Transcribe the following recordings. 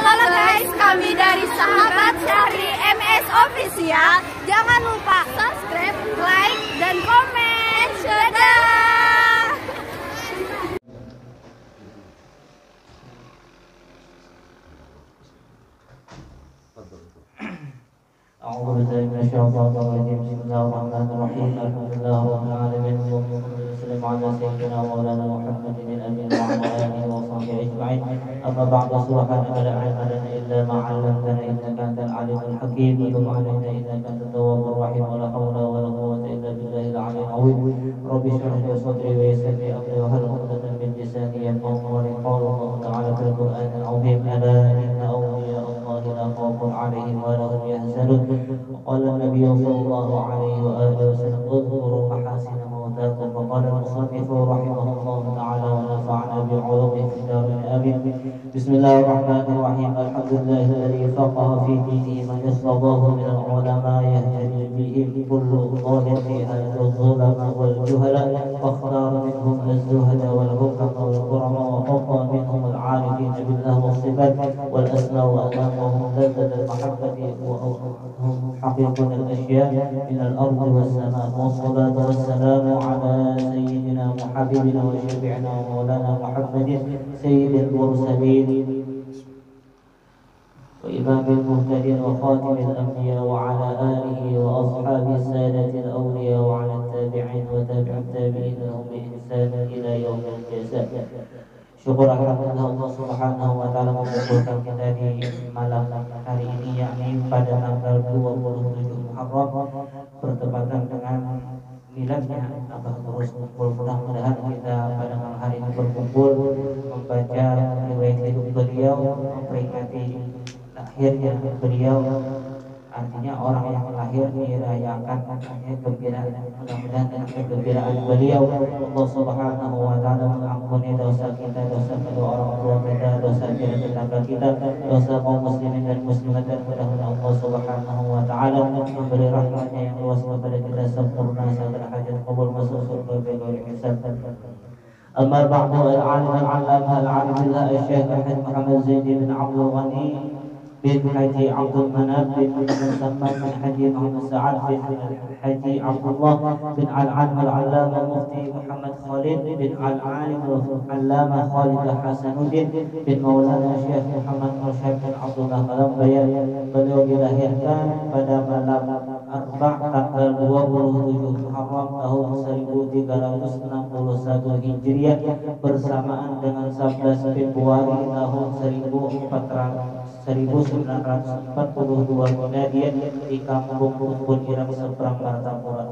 Halo guys, kami dari Sahabat Syahri MS Official. Jangan lupa subscribe, like, dan komen. Dadah! أعوذ بالله من الشيطان الرجيم بسم الله الرحمن الرحيم الحمد لله رب العالمين وصلى على سيدنا مولانا محمد الأمين وعلى آله وصحبه أجمعين أما بعد سبحانك لا علم لنا إلا ما علمتنا إنك أنت العليم الحكيم وتب علينا إنك أنت التواب الرحيم ولا حول ولا قوة إلا بالله العلي العظيم رب اشرح لي صدري ويسر لي أمري واحلل عقدة من لساني يفقهوا قولي قال الله تعالى في القرآن العظيم ألا إن أولياء الله لا خوف عليهم ولا هم يحزنون وقال النبي صلى الله عليه وآله وسلم اذكروا محاسن موتاكم وقال المصنف رحمه الله تعالى ونفعنا بعلومه في الدارين آمين بسم الله الرحمن الرحيم الحمد لله الذي فقه في دينه من يصطفاه من العلماء يهتدي به كل ظاهر في هذا الظلم والجهلاء واختار منهم الزهد والحكم والكرم وفضل منهم العارفين بالله والصفات والأسماء وأمامهم لذة المحبة وهم حقيقة الأشياء من الأرض والسماء والصلاة والسلام على سيدنا وحبيبنا وشفيعنا ومولانا محمد سيد المرسلين وإمام المهتدين وخاتم الأنبياء وعلى آله وأصحابه السادة الأولياء وعلى التابعين وتابع التابعين لهم بإحسان إلى يوم الجزاء. Syukur alhamdulillah Allah Subhanahu wa taala mengumpulkan kita di malam hari ini yakni pada tanggal 27 Muharram bertepatan dengan miladnya Abah terus kumpul. Mudah-mudahan kita pada malam hari ini berkumpul membaca riwayat hidup beliau, memperingati lahirnya beliau. Artinya orang yang lahir dirayakan kegembiraan. Mudah-mudahan dengan kegembiraan beliau Allah Subhanahu wa taala mengampuni dosa kita, dosa kedua orang tua kita, dosa jiran tetangga kita, dosa kaum muslimin dan muslimat, dan mudah-mudahan Allah Subhanahu wa taala memberi rahmatnya yang luas kepada kita sempurna sampai hajat qabul masuk surga bighairi hisab. Amma ba'du al-alim al-allamah al-arif al-syekh Muhammad Zaid bin Abdul Ghani bin Haji Abdul Manaf bin Musamman bin Haji Muhammad Sa'ad bin Haji Abdullah bin Al-Alim Al-Allamah Mufti Muhammad Khalid bin Al-Alim Al-Allamah Khalid Hasanuddin bin Maulana Syekh Muhammad Mursyid bin Abdullah Kalambayan. Beliau dilahirkan pada malam Arba' tanggal 27 Muharram tahun 1361 Hijriah bersamaan dengan 11 Februari tahun 1942 Miladiah di kampung Tumbul Irang seberang Martapura.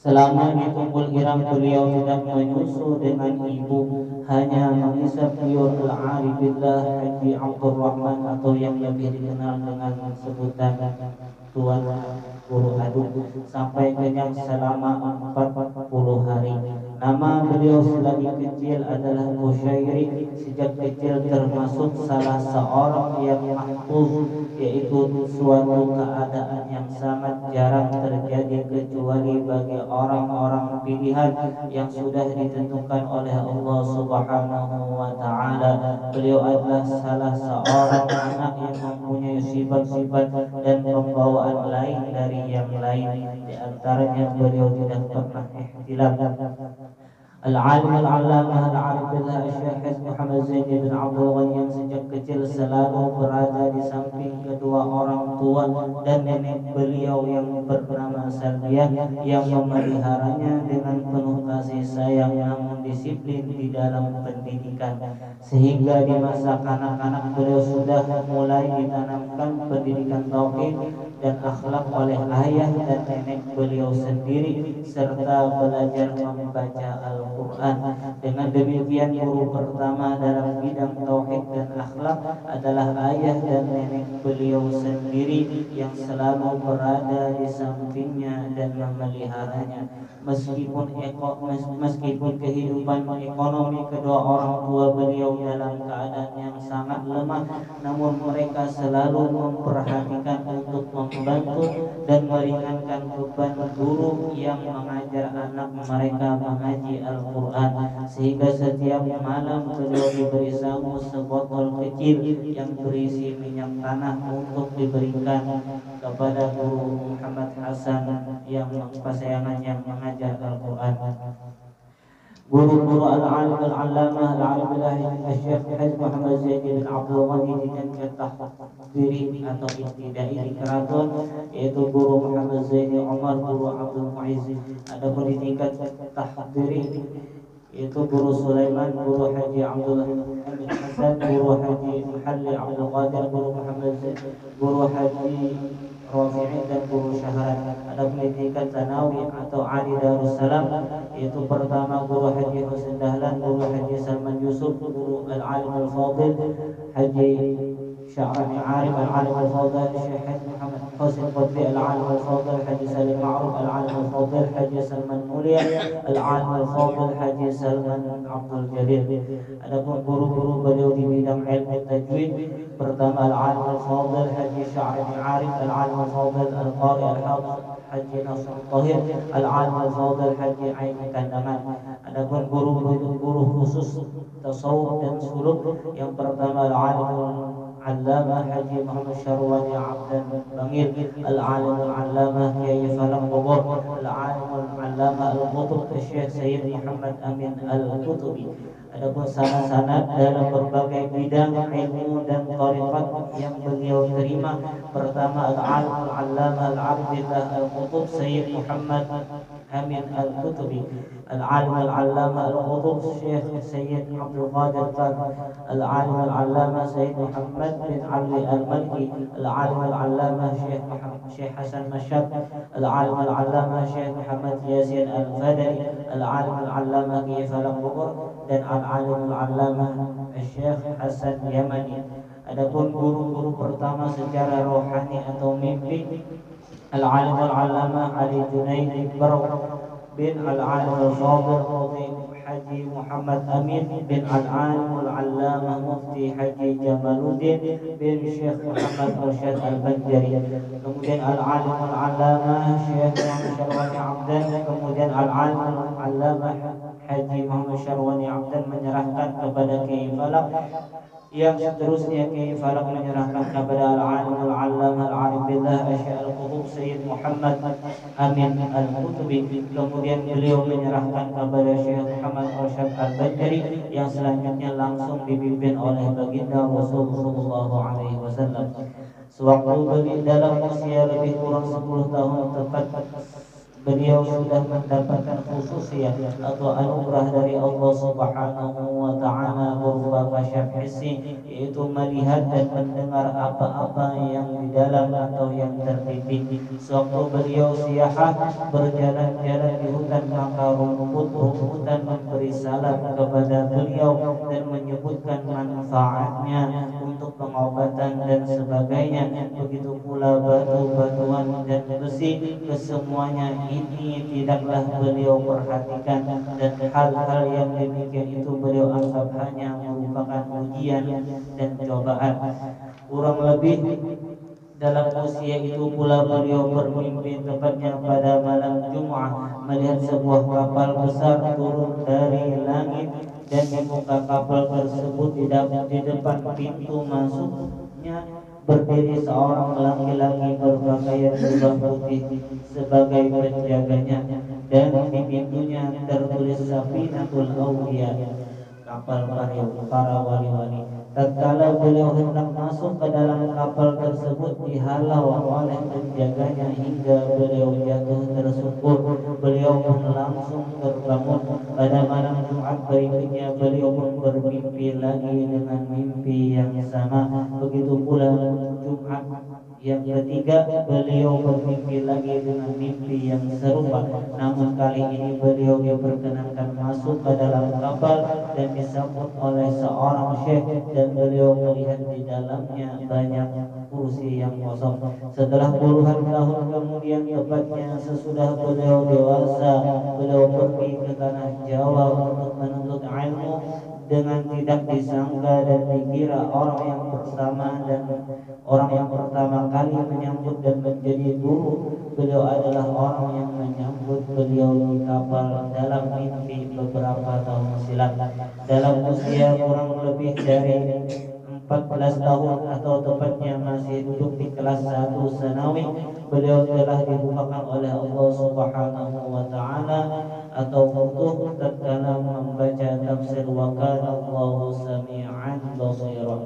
Selama di Tumbul Irang beliau tidak menyusu dengan ibu, hanya mengisap beliau al-Arifillah Haji Abdurrahman atau yang lebih dikenal dengan sebutan Tuan Guru Adu sampai kenyang selama 40 hari. Nama beliau selagi kecil adalah Musyairi. Sejak kecil termasuk salah seorang yang mahfuz, yaitu suatu keadaan yang sangat jarang terjadi kecuali bagi orang-orang pilihan yang sudah ditentukan oleh Allah Subhanahu wa taala. Beliau adalah salah seorang anak yang mempunyai sifat-sifat dan pembawaan lain dari yang lain. Di antaranya beliau tidak pernah ihtilaf. Al-Alim Al-Allamah Al-Arifillah Syekh Muhammad Zaid bin Abdul Ghani yang sejak kecil selalu berada di samping kedua orang tua dan nenek beliau yang bernama Salbiah yang memeliharanya dengan penuh kasih sayang namun disiplin di dalam pendidikan, sehingga di masa kanak-kanak beliau sudah mulai ditanamkan pendidikan tauhid dan akhlak oleh ayah dan nenek beliau sendiri serta belajar membaca Al-Quran. Dengan demikian guru pertama dalam bidang tauhid dan akhlak adalah ayah dan nenek beliau sendiri yang selalu berada di sampingnya dan memeliharanya. Meskipun kehidupan ekonomi kedua orang tua beliau dalam keadaan yang sangat lemah, namun mereka selalu memperhatikan untuk membantu dan meringankan beban guru yang mengajar anak mereka mengaji Al-Quran Al-Quran, sehingga setiap malam beliau diberi sangu sebotol kecil yang berisi minyak tanah untuk diberikan kepada guru Muhammad Hasan yang kesayangan yang mengajar Al-Quran. Guru-guru al-alim al-allamah al-alim al-syekh Haji Muhammad Zaid bin Abdul Ghani di tingkat tahdiri atau ibtidai di keraton, yaitu guru Muhammad Zaid Umar, guru Abdul Muiz. Adapun di tingkat tahdiri yaitu guru Sulaiman, guru Haji Abdul Hamid Hasan, guru Haji Muhalli Abdul Qadir, guru Muhammad Zaid, guru Haji Rafi'i dan guru Syahran. Adapun di tingkat Tanawi atau Ali Darussalam yaitu pertama guru Haji Husain Dahlan, guru Haji Salman Yusuf, guru Al-Alim Al-Fadil Haji Sya'rani Arif, Al-Alim Al-Fadil Syekh Haji Muhammad Husain Qutbi, Al-Alim Al-Fadil Haji Salim Ma'ruf, Al-Alim Al-Fadil Haji Salman Mulia, Al-Alim Al-Fadil Haji Salman Abdul Jalil. Adapun guru-guru beliau di bidang ilmu tajwid, pertama Al-Alim Al-Fadil Haji Sya'rani Arif, Al-Alim Al-Fadil Al-Qari Al-Hafiz Haji Nasr Tahir, Al-Alim Al-Fadil Haji Ain Kandaman. Adapun guru khusus tasawuf dan suluk, yang pertama Al-Alim Al-Allamah Haji Muhammad Syarwani Abdan Bangil, Al-Alim Al-Allamah Kiai Falak Bogor, Al-Alim Al-Allamah Al-Qutub Syekh Sayyid Muhammad Amin Al-Qutubi. Adapun sanad-sanad dalam berbagai bidang ilmu dan thariqat yang beliau terima, pertama Al-Alim Al-Allamah Al-Abdillah Al-Qutub Sayyid Muhammad Amin Al-Qutubi, Al-Alim Al-Allamah Al-Qutub Syekh Sayyid Abdul Qadir Qadr, Al-Alim Al-Allamah Sayyid Muhammad bin Ali Al-Malki, Al-Alim Al-Allamah Syekh Hasan Mashab, Al-Alim Al-Allamah Syekh Muhammad Yasin Al-Fadari, Al-Alim Al-Allamah Kiai Falak Bogor, dan Al-Alim Al-Allamah Syekh Hasan Yamani. Adapun guru-guru pertama secara rohani atau mimpi, Al-Alim Al-Allamah Ali Junaid Barok bin Al-Alim Al-Fadil Haji Muhammad Amin bin Al-Alim Al-Allamah Mufti Haji Jamaluddin bin Syekh Muhammad Arsyad Al-Banjari. Kemudian Al-Alim Al-Allamah Syekh Muhammad Syarwani Abdan. Kemudian Al-Alim Al-Allamah Haji Muhammad Syarwani Abdan menyerahkan kepada Kiai Falak. Yang seterusnya Kiai Falak menyerahkan kepada Al-Alim Al-Allamah Al-Arif Billah Asy' Al-Qutub Sayyid Muhammad Amin Al-Qutubi. Kemudian beliau menyerahkan kepada Syekh Muhammad Arsyad Al-Banjari, yang selanjutnya langsung dipimpin oleh baginda Rasulullah SAW. Sewaktu beliau dalam usia lebih kurang 10 tahun tepat, beliau sudah mendapatkan khususiyah atau anugerah dari Allah Subhanahu wa Ta'ala berupa kasyaf hissi, yaitu melihat dan mendengar apa-apa yang di dalam atau yang tertibik. Sewaktu beliau siyahah berjalan-jalan di hutan, maka rumput-rumputan memberi salam kepada beliau dan menyebutkan manfaatnya untuk pengobatan dan sebagainya. Begitu pula batu-batuan dan besi, kesemuanya ini tidaklah beliau perhatikan, dan hal-hal yang demikian itu beliau anggap hanya merupakan ujian dan cobaan. Kurang lebih dalam usia itu pula beliau bermimpi, tepatnya pada malam Jumat, melihat sebuah kapal besar turun dari langit, dan di muka kapal tersebut di depan pintu masuknya berdiri seorang laki-laki berpakaian jubah putih sebagai penjaganya, dan di pintunya tertulis Safinatul Awliya, kapal para wali-wali. Tatkala beliau hendak masuk ke dalam kapal tersebut, dihalau oleh penjaganya hingga beliau jatuh tersungkur. Beliau pun langsung terbangun. Pada malam Jumat berikutnya beliau pun bermimpi lagi dengan mimpi yang sama. Begitu pula Jumat yang ketiga beliau bermimpi lagi dengan mimpi yang serupa. Namun kali ini beliau diperkenankan masuk ke dalam kapal dan disambut oleh seorang syekh, dan beliau melihat di dalamnya banyak kursi yang kosong. Setelah puluhan tahun kemudian, tepatnya sesudah beliau dewasa, beliau pergi ke tanah Jawa untuk menuntut ilmu. Dengan tidak disangka dan dikira orang yang pertama kali menyambut dan menjadi guru beliau adalah orang yang menyambut beliau di kapal dalam mimpi beberapa silam. Dalam usia kurang lebih dari 14 tahun atau tepatnya masih duduk di kelas 1 sanawi, beliau telah dibukakan oleh Allah Subhanahu wa taala atau futuh tatkala membaca tafsir wa kana Allahu sami'an basira.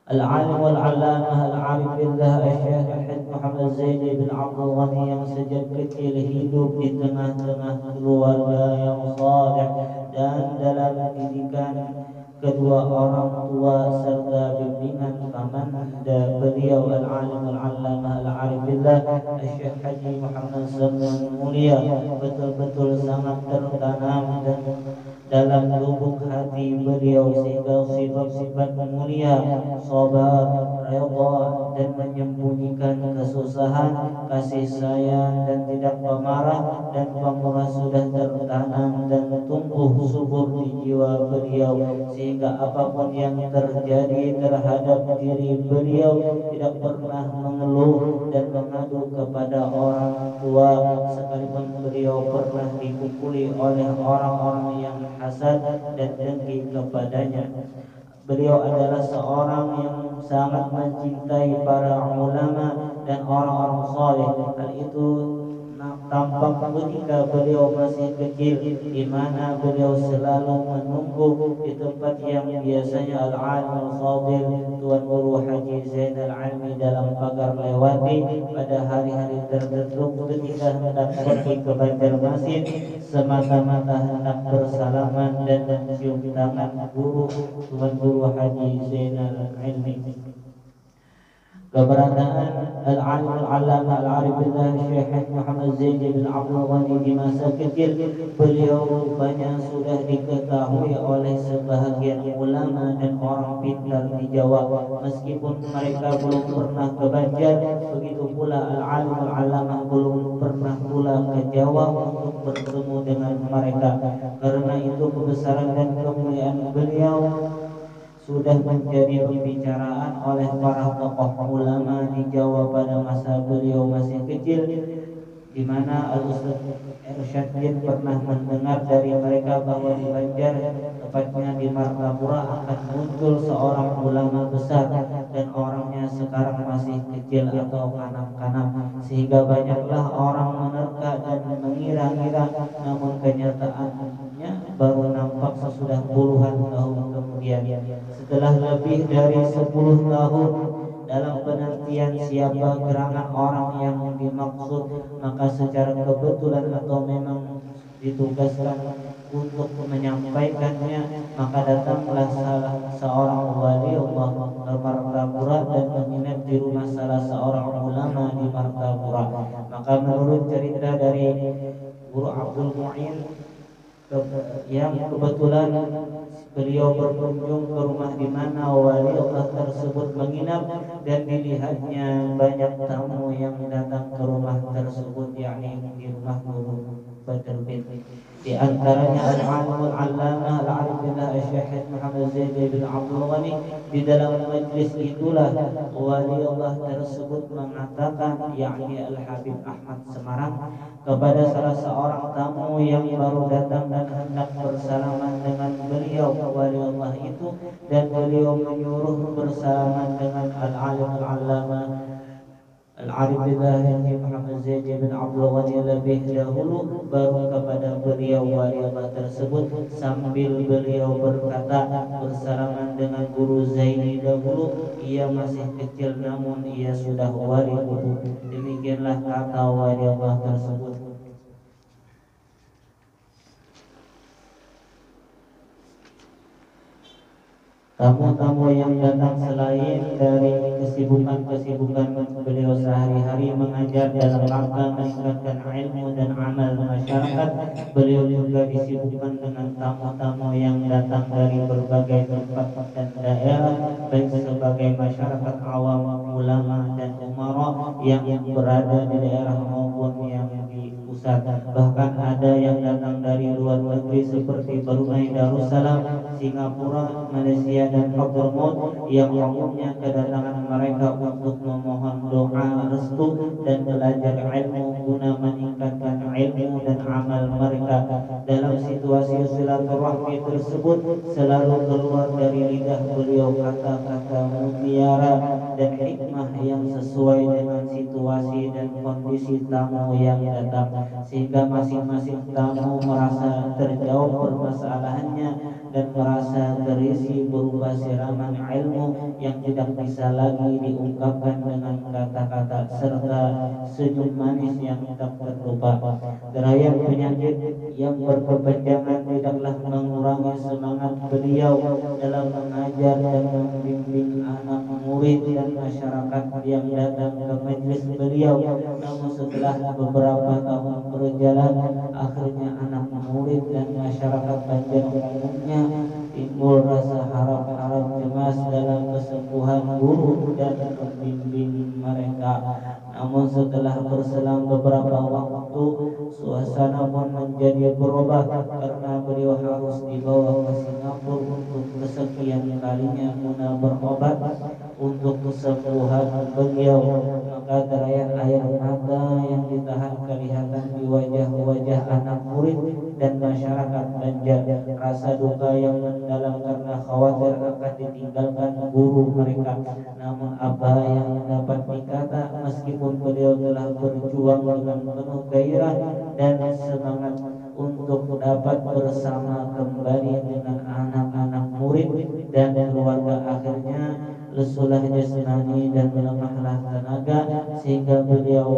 Al-alim wal-allamah al-arif billah Syekh Al-Hajj Muhammad Zaid bin Abdul Ghani yang sejak kecil hidup di tengah-tengah keluarga yang saleh dan dalam didikan kedua orang tua serta bimbingan kamanda beliau al-alim al-allamah al-arif billah Syekh Haji Muhammad Zaman Mulia betul-betul sangat tertanam dan dalam lubuk hati beliau sehingga sifat-sifat mulia, sabar, redha dan menyembunyikan kesusahan, kasih sayang dan tidak pemarah dan pemurah sudah tertanam dan tumbuh subur di jiwa beliau sehingga apapun yang terjadi terhadap diri beliau tidak pernah mengeluh dan mengadu kepada orang tua sekalipun beliau pernah dipukuli oleh orang-orang yang hasad dan dengki kepadanya. Beliau adalah seorang yang sangat mencintai para ulama dan orang-orang saleh. Hal itu tampak ketika beliau masih kecil, di mana beliau selalu menunggu di tempat yang biasanya al-alim al-fadil Tuan Guru Haji Zainal Almi dalam pagar lewati pada hari-hari tertentu ketika hendak pergi ke Banjarmasin semata-mata hendak bersalaman dan mencium tangan guru Tuan Guru Haji Zainal Almi. Keberadaan al-alim al-allamah al-arif billah Syekh Muhammad Zaid bin Abdul Ghani di masa kecil beliau rupanya sudah diketahui oleh sebahagian ulama dan orang pintar di Jawa meskipun mereka belum pernah ke Banjar. Begitu pula al-alim al-allamah belum pernah pula ke Jawa untuk bertemu dengan mereka. Karena itu kebesaran dan kemuliaan beliau sudah menjadi pembicaraan oleh para tokoh ulama di Jawa pada masa beliau masih kecil, di mana Al-Ustaz Irsyadin pernah mendengar dari mereka bahwa di Banjar, tepatnya di Martapura, akan muncul seorang ulama besar dan orangnya sekarang masih kecil atau kanak-kanak, sehingga banyaklah orang menerka dan mengira-ngira, namun kenyataannya baru nampak sesudah puluhan tahun kemudian. Setelah lebih dari 10 tahun dalam penantian siapa gerangan orang yang dimaksud, maka secara kebetulan atau memang ditugaskan untuk menyampaikannya, maka datanglah salah seorang wali Allah ke Martapura dan menginap di rumah salah seorang ulama di Martapura. Maka menurut cerita dari Guru Abdul Mu'in yang kebetulan beliau berkunjung ke rumah di mana wali Allah tersebut menginap dan dilihatnya banyak tamu yang datang ke rumah tersebut, yakni di rumah Guru Badr bin. Di antaranya al-alim al-allamah al-arif billah Syekh Muhammad Zaid bin Abdul Ghani. Di dalam majlis itulah wali Allah tersebut mengatakan, yakni Al-Habib Ahmad Semarang, kepada salah seorang tamu yang baru datang dan hendak bersalaman dengan beliau wali Allah itu, dan beliau menyuruh bersalaman dengan al-alim al-allamah al-arif billah Muhammad Zaid bin Abdul Ghani lebih dahulu, baru kepada beliau wali Allah tersebut, sambil beliau berkata bersalaman dengan Guru Zaini dahulu, ia masih kecil namun ia sudah wali itu. Demikianlah kata wali Allah tersebut. Tamu-tamu yang datang selain dari kesibukan-kesibukan beliau sehari-hari mengajar dalam rangka meningkatkan ilmu dan amal masyarakat, beliau juga disibukkan dengan tamu-tamu yang datang dari berbagai tempat dan daerah, baik sebagai masyarakat awam, ulama dan umara yang berada di daerah maupun yang di pusat. Bahkan ada yang datang dari luar negeri seperti Brunei Darussalam, Singapura, Malaysia dan Hadramaut, yang umumnya kedatangan mereka untuk memohon doa restu dan belajar ilmu guna meningkatkan ilmu dan amal mereka. Dalam situasi silaturahmi tersebut selalu keluar dari lidah beliau kata-kata mutiara dan hikmah yang sesuai dengan situasi dan kondisi tamu yang datang, sehingga masing-masing tamu merasa terjawab permasalahannya dan merasa terisi berupa siraman ilmu yang tidak bisa lagi diungkapkan dengan kata-kata, serta senyum manis yang tak terlupa. Derajat penyakit yang berkepanjangan tidaklah mengurangi semangat beliau dalam mengajar dan membimbing anak murid dan masyarakat yang datang ke majelis beliau. Namun setelah beberapa tahun berjalan, akhirnya anak murid dan masyarakat Banjar umumnya timbul rasa harap-harap cemas dalam kesembuhan guru dan pembimbing mereka. Namun setelah berselang beberapa waktu, suasana pun menjadi berubah karena beliau harus dibawa ke Singapura untuk kesekian kalinya guna berobat untuk kesembuhan beliau. Maka derayat air mata yang ditahan kelihatan di wajah-wajah anak murid dan masyarakat Banjar. Rasa duka yang mendalam karena khawatir akan ditinggalkan guru mereka. Namun apa yang dapat dikata, meskipun beliau telah berjuang dengan penuh gairah dan semangat untuk dapat bersama kembali dengan anak-anak murid dan keluarga, akhirnya lesulah jasmani dan melemahlah tenaga, sehingga beliau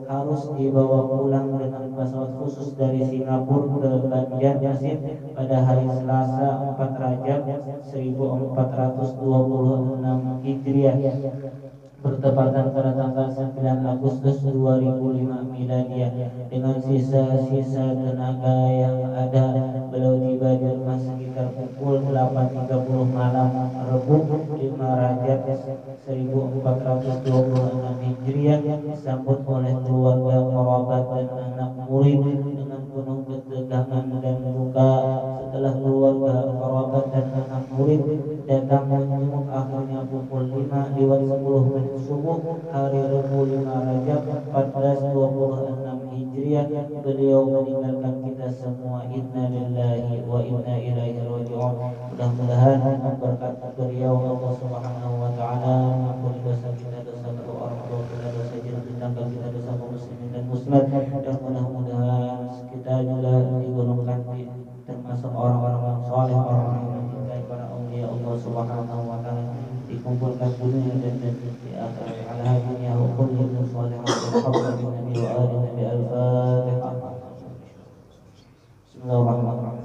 harus dibawa pulang dengan pesawat khusus dari Singapura ke Banjarmasin pada hari Selasa 4 Rajab 1426 Hijriah, bertepatan pada tanggal 9 Agustus 2005 Miladiah. Dengan sisa-sisa tenaga yang ada, beliau tiba di rumah sekitar pukul 8.30 malam Rabu 5 Rajab 1426 Hijriah, disambut oleh keluarga, kerabat dan anak murid dengan penuh ketegangan dan duka. Setelah keluarga, kerabat dan anak murid datang menjenguk, akhirnya pukul 5:10 subuh hari Rabu 5 Rajab 1426 Hijriah, beliau meninggalkan kita semua. Inna lillahi wa inna ilaihi raji'un. Mudah-mudahan berkat beliau Allah Subhanahu wa taala mengampuni dosa kita, dosa kedua orang tua kita, dosa jiran tetangga kita, dosa kaum muslimin dan muslimat, dan mudah-mudahan kita juga digolongkan termasuk orang-orang yang saleh, orang-orang yang mencintai para auliya Allah Subhanahu wa taala, dikumpulkan dunia dan di akhirat. Ala hadhihi wa kulli salihin wa nabi wa ali nabi al-fatihah. Bismillahirrahmanirrahim.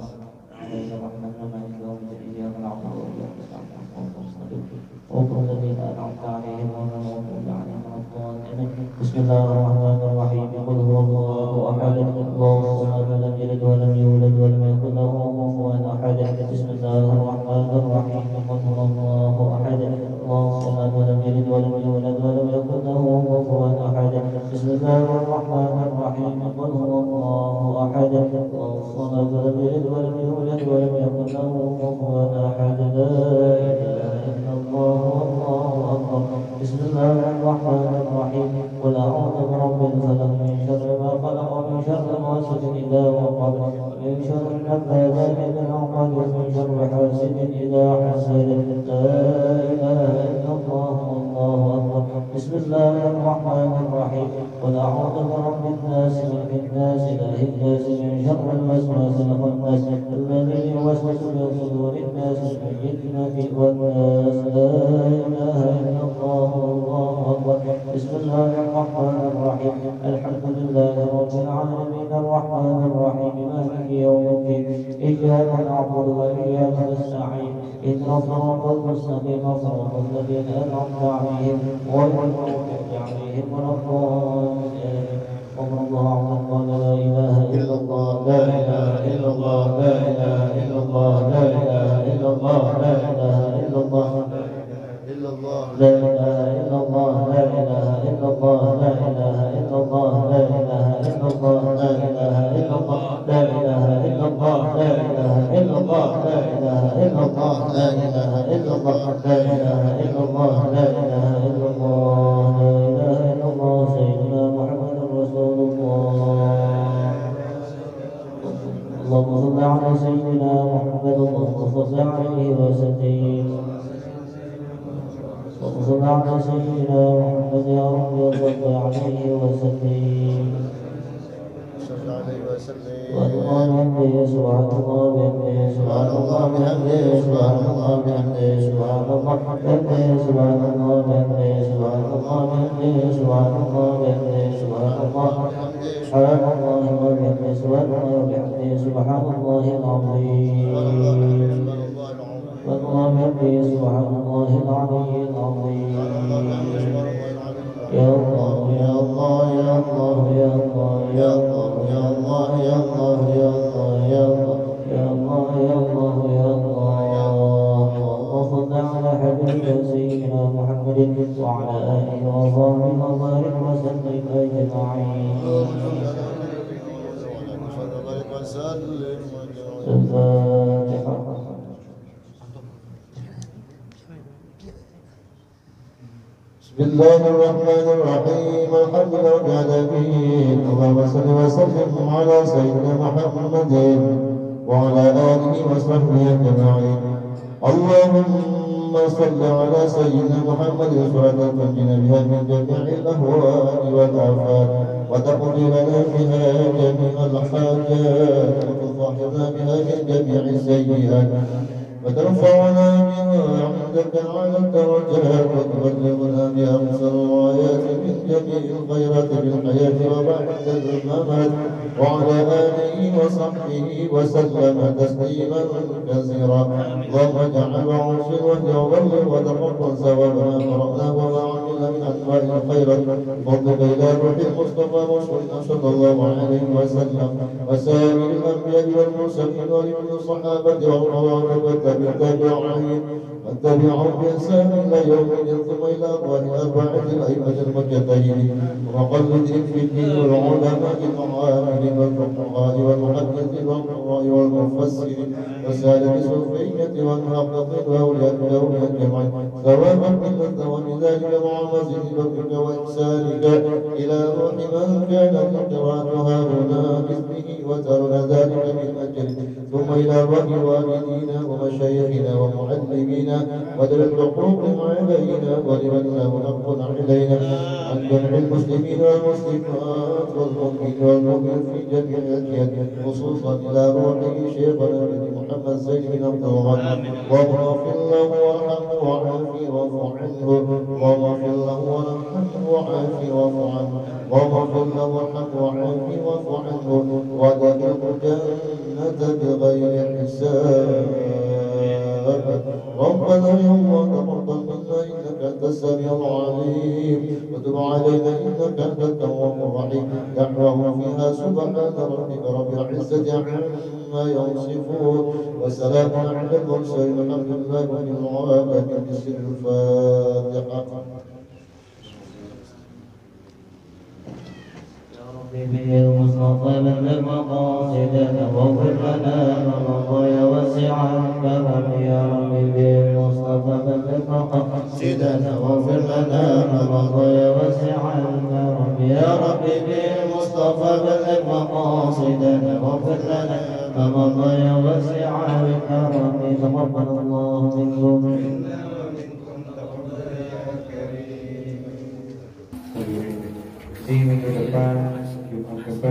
Bismillahirrahmanirrahim. Qul huwallahu ahad, Allahu samad, lam yalid wa lam yulad wa lam yakul lahu kufuwan ahad. Bismillahirrahmanirrahim. Qul huwallahu ahad, Allahu samad, lam yalid wa lam yulad wa lam yakul lahu kufuwan ahad. Bismillahirrahmanirrahim. Qul huwallahu ahad, Allahu samad, lam yalid wa lam yulad wa lam yakul lahu kufuwan ahad. La ilaha illallah, wallahu akbar. Bismillahirrahmanirrahim. Qul a'udzu birabbil falaq, min syarri ma khalaq, min syarri ghasiqin idza waqab, min syarri naffathati fil 'uqad, min syarri hasidin idza hasad. La ilaha illallah, wallahu akbar. Bismillahirrahmanirrahim. Qul a'udzu birabbin nas, malikin nas, ilahin nas, min syarril waswasil khannas, alladzi yuwaswisu fi sudurin nas, min jinnati wan nas. La ilaha illallah, wallahu akbar. Bismillahirrahmanirrahim. Alhamdulillahi rabbil alamin, arrahmanir rahim, maliki yawmiddin. Iyyaka na'budu wa iyyaka nasta'in. Ihdinas siratal mustaqim, siratal ladzina an'amta 'alaihim ghairil maghdubi 'alaihim waladdallin. Allahu akbar. La ilaha illallah, la ilaha illallah, la ilaha illallah, la ilaha illallah, la ilaha illallah. لا إله إلا الله، لا إله إلا الله، لا إله إلا الله، لا إله إلا الله، لا إله إلا الله، لا إله إلا الله، لا إله إلا الله، لا إله إلا الله، لا إله إلا الله، لا إله إلا الله، لا إله إلا الله، لا إله إلا الله. سيدنا محمد رسول الله. صل على سيدنا محمد يا رب وصل عليه وسلم والله بحمده سبحان الله بحمده سبحان الله بحمده سبحان الله بحمده سبحان الله بحمده سبحان الله بحمده سبحان الله بحمده سبحان الله بحمده سبحان الله سبحان الله وبحمده سبحان الله وبحمده سبحان الله العظيم والله بحمده سبحان الله العلي العظيم يا الله يا الله يا الله يا الله يا الله يا الله يا الله يا الله يا الله يا الله يا الله يا الله وصل على حبيبك سيدنا محمد وعلى آله وصحبه وبارك وسلم أجمعين. الفاتحة. بسم الله الرحمن الرحيم الحمد لله رب العالمين اللهم صل وسلم على سيدنا محمد وعلى آله وصحبه أجمعين اللهم صل على سيدنا محمد صلاة تنجينا بها من جميع الأهوال والآفات وتقضي لنا بها جميع الحاجات وتطهرنا بها من جميع السيئات وترفعنا بها عندك على الدرجات وتبلغنا بأقصى الغايات من جميع الخيرات في الحياة وبعد الممات وعلى آله وصحبه وسلم تسليما كثيرا اللهم اجعل عرش الوحي وبلغ وتقبل ثواب ما قرأناه وما عملنا من أنواع الخيرات فضلك إلى روح المصطفى محمد صلى الله عليه وسلم وسائر الأنبياء والمرسلين ولمن الصحابة والرواتب والتابعين واتبعهم بإحسان إلى يوم الدين ثم إلى أربعة الأئمة المجتهدين ومقلدهم في الدين والعلماء العاملين والفقهاء والمحدثين والقراء والمفسرين وسائر الصوفية والمحققين وأولياء أجمعين ثوابا من ثواب ذلك مع مزيد فضلك وإحسانك إلى روح من كان قراءتها هنا باسمه وترون ذلك من أجله ثم إلى روح والدينا ومشايخنا ومعلمينا وذوي الحقوق علينا ولمن له حق علينا عن جميع المسلمين والمسلمات والمؤمنين والمؤمنين في جميع الأديان خصوصا إلى روحه شيخنا محمد زين بن عبد الله اللهم اغفر له وارحمه وعافه واعف عنه اللهم اغفر له وارحمه وعافه واعف عنه اللهم اغفر له وارحمه وعافه واعف عنه وادخله الجنة بغير حساب ربنا يا الله تقبل منا انك انت السميع العليم وتب علينا انك انت التواب الرحيم دعواهم فيها سبحان ربك رب العزه عما يصفون وسلام على المرسلين الحمد لله رب العالمين بسر الفاتحه. بالمصطفى من مقاصدنا واغفر لنا ما مضى وسع الكرم يا رب بالمصطفى من مقاصدنا واغفر لنا ما مضى وسع الكرم يا رب بالمصطفى من مقاصدنا واغفر لنا ما مضى وسع الكرم تقبل الله منكم minggu depan kita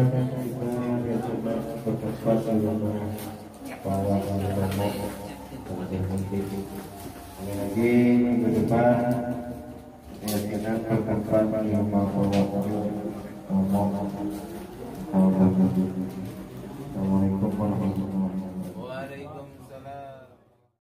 coba berkesempatan bahwa lagi minggu depan kita berkesempatan ngomong